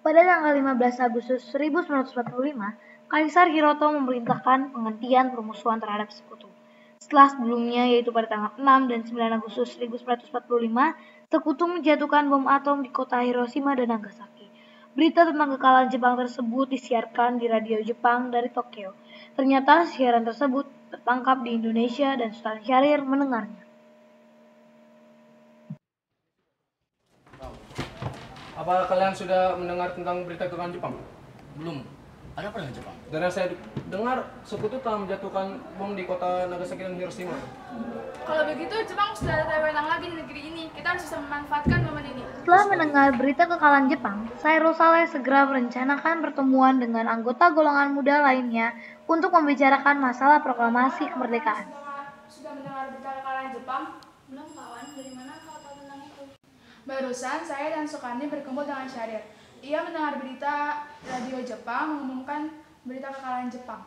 Pada tanggal 15 Agustus 1945, Kaisar Hiroto memerintahkan penghentian permusuhan terhadap sekutu. Setelah sebelumnya, yaitu pada tanggal 6 dan 9 Agustus 1945, sekutu menjatuhkan bom atom di kota Hiroshima dan Nagasaki. Berita tentang kekalahan Jepang tersebut disiarkan di radio Jepang dari Tokyo. Ternyata siaran tersebut tertangkap di Indonesia dan Sultan Syahrir mendengarnya. Apa kalian sudah mendengar tentang berita kekalahan Jepang? Belum. Ada apa dengan Jepang? Dan yang saya dengar, sekutu telah menjatuhkan bom di kota Nagasaki dan Hiroshima. Kalau begitu, Jepang sudah ada wewenang lagi di negeri ini. Kita harus bisa memanfaatkan momen ini. Setelah mendengar berita kekalahan Jepang, Sairul Saleh segera merencanakan pertemuan dengan anggota golongan muda lainnya untuk membicarakan masalah proklamasi kemerdekaan. Sudah mendengar berita kekalahan Jepang? Belum, kawan. Dari mana kau tahu tentang itu? Barusan saya dan Sukarni berkumpul dengan Syahrir. Ia mendengar berita radio Jepang mengumumkan berita kekalahan Jepang.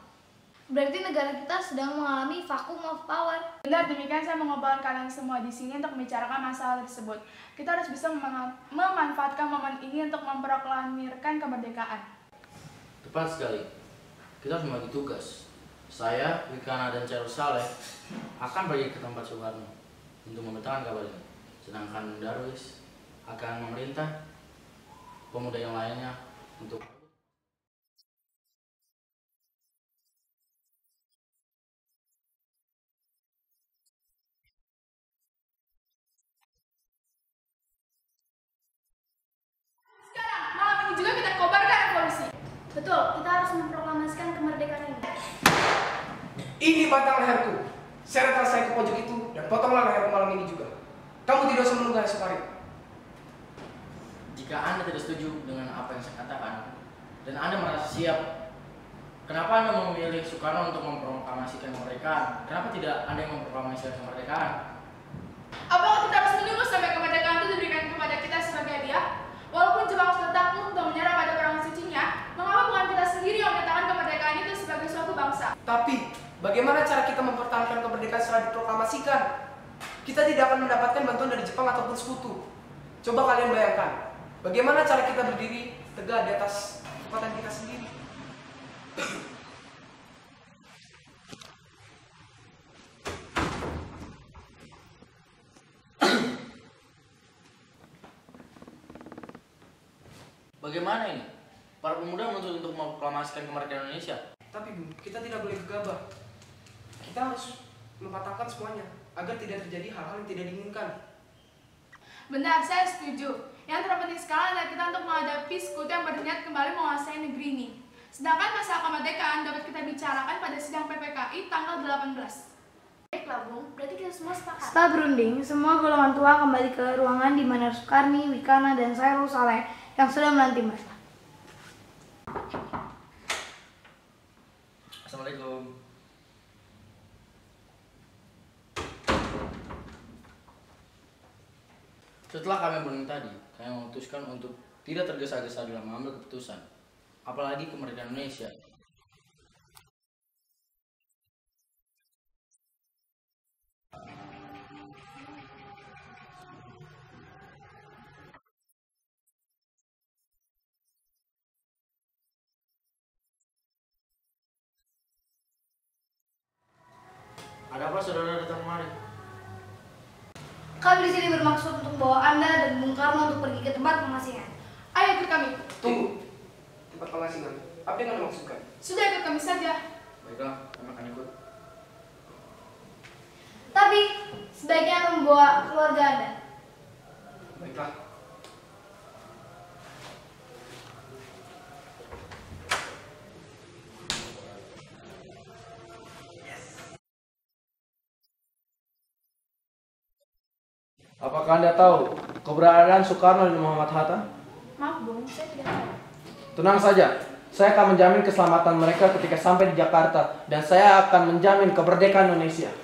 Berarti negara kita sedang mengalami vacuum of power. Benar, demikian saya mengumpulkan kalian semua di sini untuk membicarakan masalah tersebut. Kita harus bisa memanfaatkan momen ini untuk memproklamirkan kemerdekaan. Tepat sekali. Kita harus membagi tugas. Saya, Wikana, dan Sairul Saleh akan pergi ke tempat Soekarno untuk memetakan kabar ini. Sedangkan Darwis akan memerintah pemuda yang lainnya untuk Sekarang, malam ini juga kita kobarkan revolusi. Betul, kita harus memproklamasikan kemerdekaan ini. Ini batang leherku. Seretlah saya ke pojok itu dan potonglah leherku malam ini juga. Kamu tidak usah menunggu esok hari. jika Anda tidak setuju dengan apa yang saya katakan dan Anda merasa siap, kenapa Anda memilih Soekarno untuk memproklamasikan kemerdekaan? Kenapa tidak Anda yang memproklamasikan kemerdekaan? Apakah kita harus menunggu sampai kemerdekaan itu diberikan kepada kita sebagai hadiah? Walaupun Jepang sudah takluk dan menyerah pada perang sucinya, mengapa bukan kita sendiri yang menyatakan kemerdekaan itu sebagai suatu bangsa? Tapi, bagaimana cara kita mempertahankan kemerdekaan setelah diproklamasikan? Kita tidak akan mendapatkan bantuan dari Jepang ataupun sekutu. Coba kalian bayangkan, bagaimana cara kita berdiri tegak di atas kekuatan kita sendiri? Bagaimana ini? Para pemuda menuntut untuk memproklamasikan kemerdekaan Indonesia. Tapi Bu, kita tidak boleh gegabah. Kita harus mematangkan semuanya agar tidak terjadi hal-hal yang tidak diinginkan. Benar, saya setuju. Yang terpenting sekarang adalah kita untuk menghadapi sekutu yang berniat kembali menguasai negeri ini. Sedangkan masalah kemerdekaan dapat kita bicarakan pada sidang PPKI tanggal 18. Baiklah, Bung. Berarti kita semua sepakat. Setelah berunding, semua golongan tua kembali ke ruangan di mana Sukarni, Wikana, dan Sairul Saleh yang sudah menanti mereka. Assalamualaikum. Setelah kami berunding tadi, kami memutuskan untuk tidak tergesa-gesa dalam mengambil keputusan, apalagi kemerdekaan Indonesia. Ada apa saudara datang kemari? Kami di sini bermaksud untuk bawa Anda dan Bung Karno untuk pergi ke tempat pengasingan. Ayo ikut kami. Tunggu. Tempat pengasingan. Apa yang Anda maksudkan? Sudah ikut kami saja. Baiklah, kami akan ikut. Tapi sebaiknya Anda membawa keluarga Anda. Baiklah. Apakah Anda tahu keberadaan Soekarno dan Muhammad Hatta? Maaf, Bung, saya tidak tahu. Tenang saja, saya akan menjamin keselamatan mereka ketika sampai di Jakarta dan saya akan menjamin kemerdekaan Indonesia.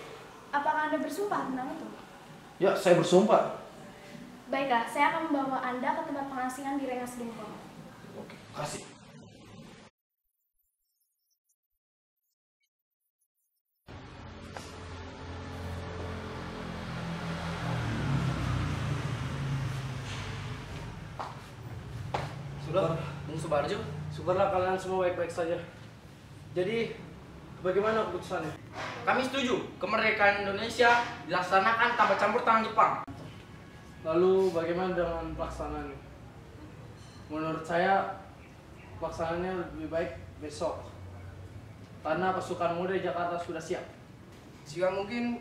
Apakah Anda bersumpah tentang itu? Ya, saya bersumpah. Baiklah, saya akan membawa Anda ke tempat pengasingan di Rengas Dengklok. Oke, kasih. Sudah, Bung Bung Subarjo. Syukurlah kalian semua baik-baik saja. Jadi, bagaimana keputusannya? Kami setuju kemerdekaan Indonesia dilaksanakan tanpa campur tangan Jepang. Lalu bagaimana dengan pelaksanaannya? Menurut saya, pelaksanaannya lebih baik besok. Karena pasukan muda Jakarta sudah siap. Jika mungkin,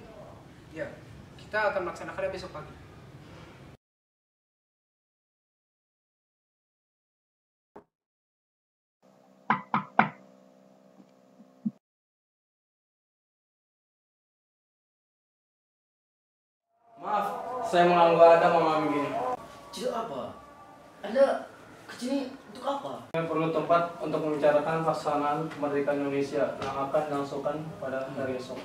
ya kita akan melaksanakannya besok pagi. Maaf, saya mengganggu Anda malam begini. Tidak apa? Anda kesini untuk apa? Saya perlu tempat untuk membicarakan pelaksanaan kemerdekaan Indonesia yang akan dilangsungkan pada hari esok.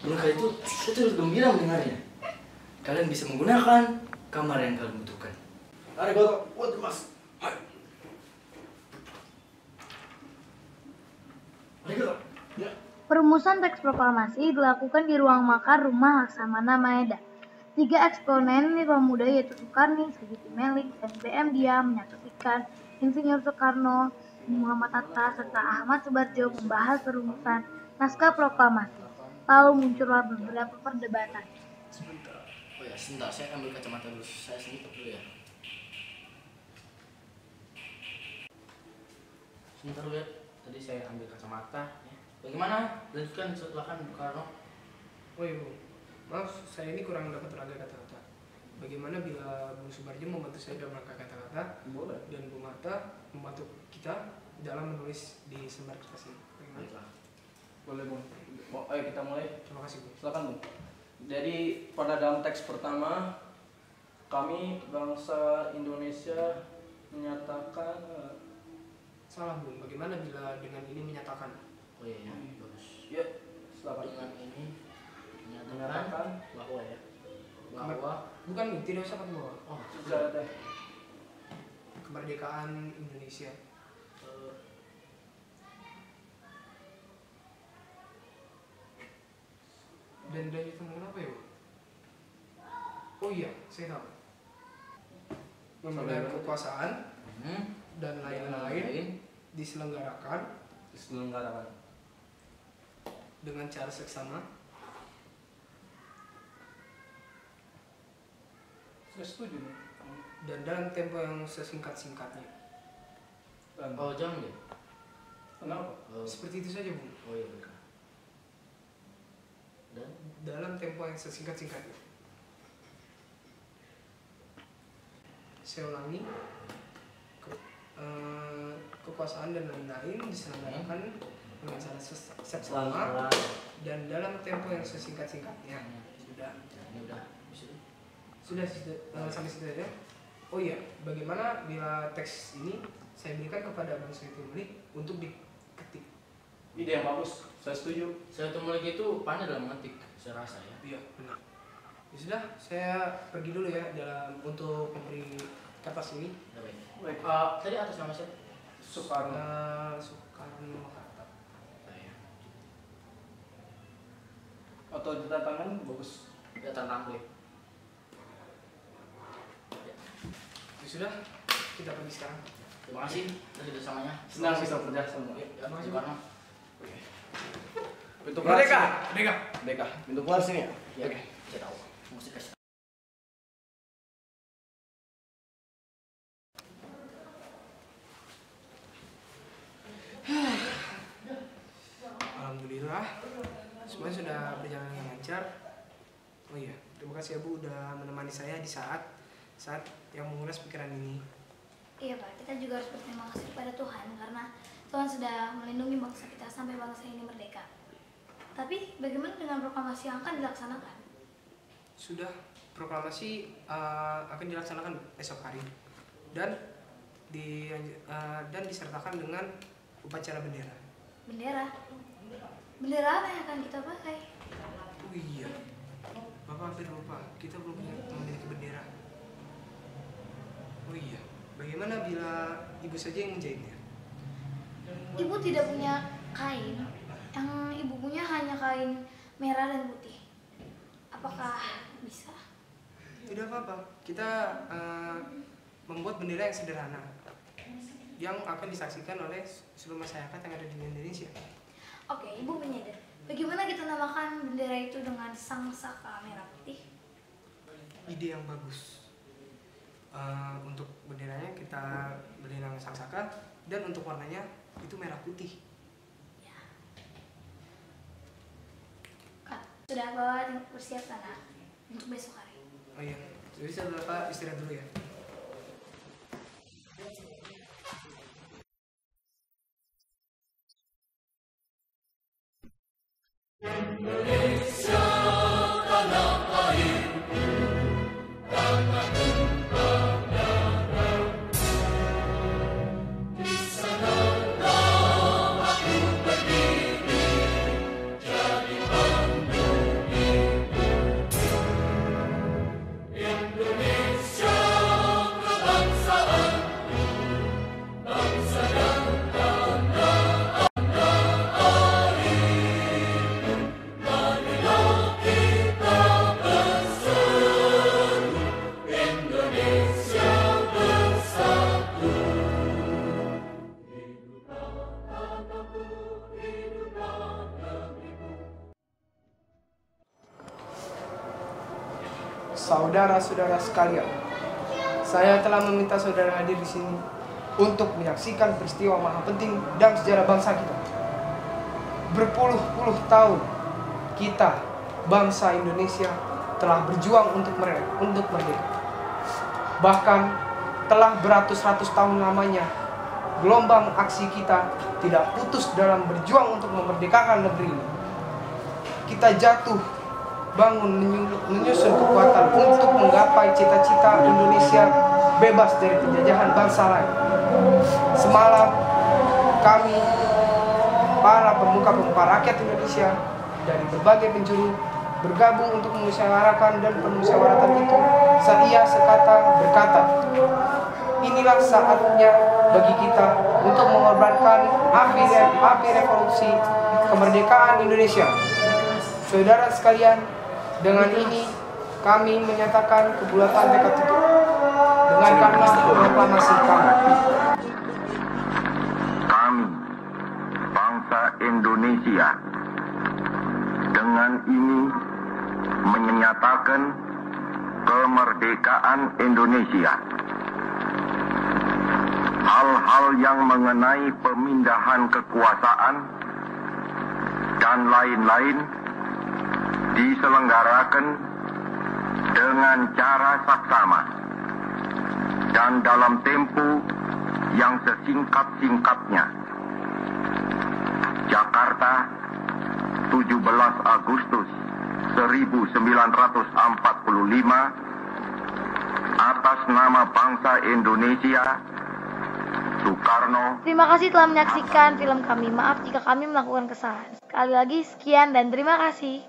Maka itu saya terus gembira mendengarnya. Kalian bisa menggunakan kamar yang kalian butuhkan. Arigato, mas. Hai. Arigato. Ya. Perumusan teks proklamasi dilakukan di ruang makar Rumah Laksamana Maeda. 3 eksponen Nilai Muda yaitu Soekarni, Sigit Melik, dan BM Dia menyaksikan Insinyur Soekarno, Muhammad Hatta, serta Ahmad Subarjo membahas perumusan naskah proklamasi. Lalu muncullah beberapa perdebatan. Oh ya, sebentar, saya ambil kacamata dulu. Saya sedikit dulu ya. Sebentar dulu ya. Tadi saya ambil kacamata. Ya. Bagaimana? Lanjutkan, silakan Bung Karno. Oh iya, Bu. Maaf, saya ini kurang dapat tenaga kata-kata. Bagaimana bila Bung Subarjo membantu saya dalam rangka kata-kata? Boleh. Dan Bung Hatta membantu kita dalam menulis di selembar kertas ini. Bagaimana? Baiklah. Boleh, Bung. Ayo kita mulai. Terima kasih, Bu. Silakan, Bung. Jadi pada dalam teks pertama, kami bangsa Indonesia menyatakan Salah, Bung. Bagaimana bila dengan ini menyatakan? Oh iya, ya. Bagus. ya, silakan. Dengan ini Menyatakan menyatakan bahwa ya, bahwa Bukan, Bu. Tidak usah pakai bawah. oh, sudah teh. Kemerdekaan Indonesia. eh, Dan dilanjutkan dengan apa ya, Bu? Oh iya, saya tahu. Memegang kekuasaan dan lain-lain diselenggarakan Diselenggarakan. dengan cara seksama Saya setuju, Bung. dan dalam tempo yang sesingkat-singkatnya. Dan oh jangan deh. kenapa? Seperti itu saja, Bu. Oh iya, baiklah. Dan Dalam tempo yang sesingkat-singkatnya. Saya ulangi. Kekuasaan dan lain-lain diselenggarakan dengan cara seksama dan dalam tempo yang sesingkat-singkatnya. Sudah. ini udah bisa deh. Sudah sampai situ saja. Oh iya, bagaimana bila teks ini saya berikan kepada Bang Sigit Melik untuk diketik? Ide yang bagus. Saya setuju. Saya tuh mulai itu pandai dalam mengetik, saya rasa ya. Iya, benar. Ya sudah, saya pergi dulu ya dalam untuk memberi kertas ini. Ya, baik. Baik. Tadi atas nama siapa? Soekarno. Soekarno Hatta. Saya. Atau ditantangan bagus. Ya, tentang gue. Ya sudah, kita pergi sekarang. Terima kasih atas kerjasamanya. Senang bisa kerja sama. Ya, Terima kasih, Bung Karno. Pintu Merdeka! kelas. Merdeka! Merdeka. Pintu kelas ini ya. Ya, Oke. saya tahu. Mesti kasih. Alhamdulillah, semuanya sudah berjalan dengan lancar. Oh iya, terima kasih ya Bu udah menemani saya di saat yang mengulas pikiran ini. Iya Pak, kita juga harus berterima kasih kepada Tuhan karena Tuhan sudah melindungi bangsa kita sampai bangsa ini merdeka. Tapi bagaimana dengan proklamasi yang akan dilaksanakan? Sudah, proklamasi akan dilaksanakan esok hari dan disertakan dengan upacara bendera. Bendera? Bendera apa yang akan kita pakai? Oh iya, Bapak hampir lupa, kita belum memiliki bendera. Oh iya, bagaimana bila Ibu saja yang menjahitnya? Ibu tidak punya kain. Yang ibu punya hanya kain merah dan putih. Apakah bisa? Tidak apa-apa, kita membuat bendera yang sederhana. yang akan disaksikan oleh seluruh masyarakat yang ada di Indonesia. Oke, Ibu penyadar. Bagaimana kita namakan bendera itu dengan sang saka merah putih? Ide yang bagus. Untuk benderanya kita beri nama sang saka, dan untuk warnanya itu merah putih. Ya. Kak, sudah bawa bersiap tanah untuk besok hari? Oh iya, jadi saya Bapak istirahat dulu ya. Saudara-saudara sekalian, saya telah meminta saudara hadir di sini untuk menyaksikan peristiwa maha penting dalam sejarah bangsa kita. Berpuluh-puluh tahun kita, bangsa Indonesia, telah berjuang untuk merdeka. Bahkan telah beratus-ratus tahun lamanya gelombang aksi kita tidak putus dalam berjuang untuk memerdekakan negeri ini. Kita jatuh bangun menyusun kekuatan untuk menggapai cita-cita Indonesia bebas dari penjajahan bangsa lain. Semalam kami, para pemuka-pemuka rakyat Indonesia dari berbagai penjuru, bergabung untuk memusyawarahkan, dan permusyawaratan itu seia sekata berkata, inilah saatnya bagi kita untuk mengorbankan api revolusi kemerdekaan Indonesia. Saudara sekalian, dengan ini kami menyatakan kebulatan tekad itu. Dengarkanlah proklamasi kami. Kami, bangsa Indonesia, dengan ini menyatakan kemerdekaan Indonesia. Hal-hal yang mengenai pemindahan kekuasaan dan lain-lain diselenggarakan dengan cara saksama dan dalam tempo yang sesingkat-singkatnya. Jakarta, 17 Agustus 1945, atas nama bangsa Indonesia, Soekarno. Terima kasih telah menyaksikan film kami. Maaf jika kami melakukan kesalahan. Sekali lagi sekian dan terima kasih.